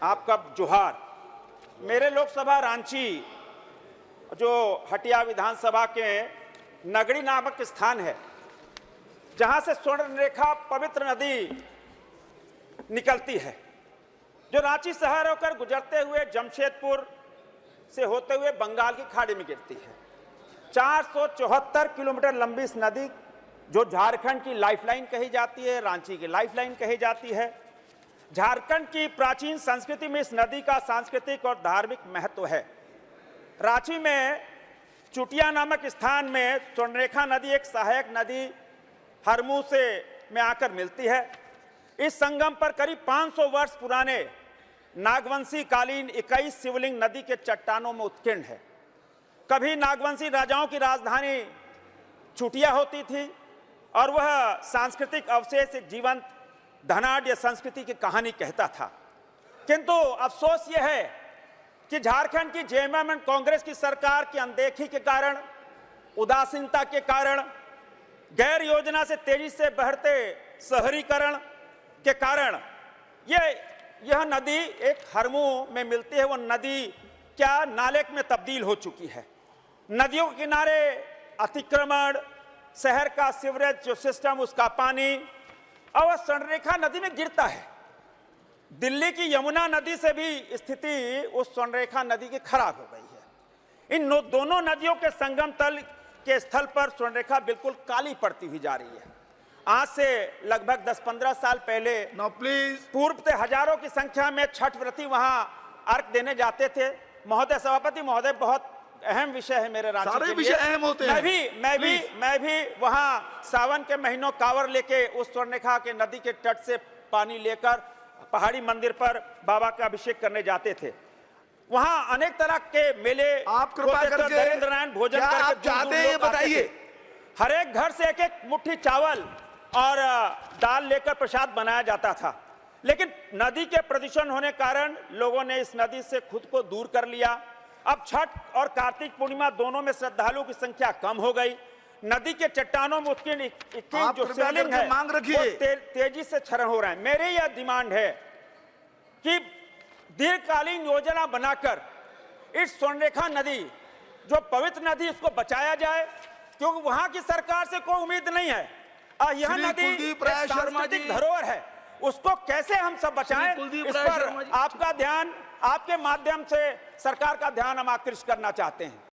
आपका जोहार। मेरे लोकसभा रांची जो हटिया विधानसभा के नगड़ी नामक स्थान है, जहां से स्वर्णरेखा पवित्र नदी निकलती है, जो रांची शहर होकर गुजरते हुए जमशेदपुर से होते हुए बंगाल की खाड़ी में गिरती है। 474 किलोमीटर लंबी इस नदी, जो झारखंड की लाइफलाइन कही जाती है, रांची की लाइफलाइन कही जाती है। झारखंड की प्राचीन संस्कृति में इस नदी का सांस्कृतिक और धार्मिक महत्व है। रांची में चुटिया नामक स्थान में स्वर्णरेखा नदी एक सहायक नदी हरमू से में आकर मिलती है। इस संगम पर करीब 500 वर्ष पुराने नागवंशी कालीन 21 शिवलिंग नदी के चट्टानों में उत्कीर्ण है। कभी नागवंशी राजाओं की राजधानी चुटिया होती थी और वह सांस्कृतिक अवशेष एक जीवंत धनाढ्य संस्कृति की कहानी कहता था। किंतु अफसोस यह है कि झारखंड की जेएमएम एंड कांग्रेस की सरकार की अनदेखी के कारण, उदासीनता के कारण, गैर योजना से तेजी से बढ़ते शहरीकरण के कारण यह नदी एक हरमू में मिलती है, वो नदी क्या नाले में तब्दील हो चुकी है। नदियों के किनारे अतिक्रमण, शहर का सीवरेज जो सिस्टम, उसका पानी और स्वर्णरेखा नदी में गिरता है। दिल्ली की यमुना नदी से भी स्थिति उस स्वर्णरेखा नदी की खराब हो गई है। इन दोनों नदियों के संगम तल के स्थल पर स्वर्णरेखा बिल्कुल काली पड़ती हुई जा रही है। आज से लगभग 10-15 साल पहले पूर्व से हजारों की संख्या में छठ व्रती वहां अर्घ देने जाते थे। महोदय सभापति महोदय, बहुत अहम विषय है मेरे राज्य सारे विषय अहम होते हैं। मैं भी वहां सावन के महीनों कांवर लेके उस स्वर्णरेखा के नदी के तट से पानी लेकर पहाड़ी मंदिर पर बाबा का अभिषेक करने जाते थे। वहां अनेक तरह के मेले, आप कृपा करके नरेंद्र नारायण भोजन क्या करके आप चाहते हैं ये बताइए। हर एक घर से एक मुट्ठी चावल और दाल लेकर प्रसाद बनाया जाता था। लेकिन नदी के प्रदूषण होने कारण लोगों ने इस नदी से खुद को दूर कर लिया। अब छठ और कार्तिक पूर्णिमा दोनों में श्रद्धालुओं की संख्या कम हो गई। नदी के चट्टानों में उत्कीर्ण जो शिवलिंग है मांग रखिए, वो तेजी से क्षरण हो रहा है। मेरी यह डिमांड है कि दीर्घकालीन योजना बनाकर इस स्वर्णरेखा नदी जो पवित्र नदी, इसको बचाया जाए, क्योंकि वहां की सरकार से कोई उम्मीद नहीं है। यह नदी सांस्कृतिक धरोहर है, उसको कैसे हम सब बचाएं, इस पर आपका ध्यान, आपके माध्यम से सरकार का ध्यान हम आकृष्ट करना चाहते हैं।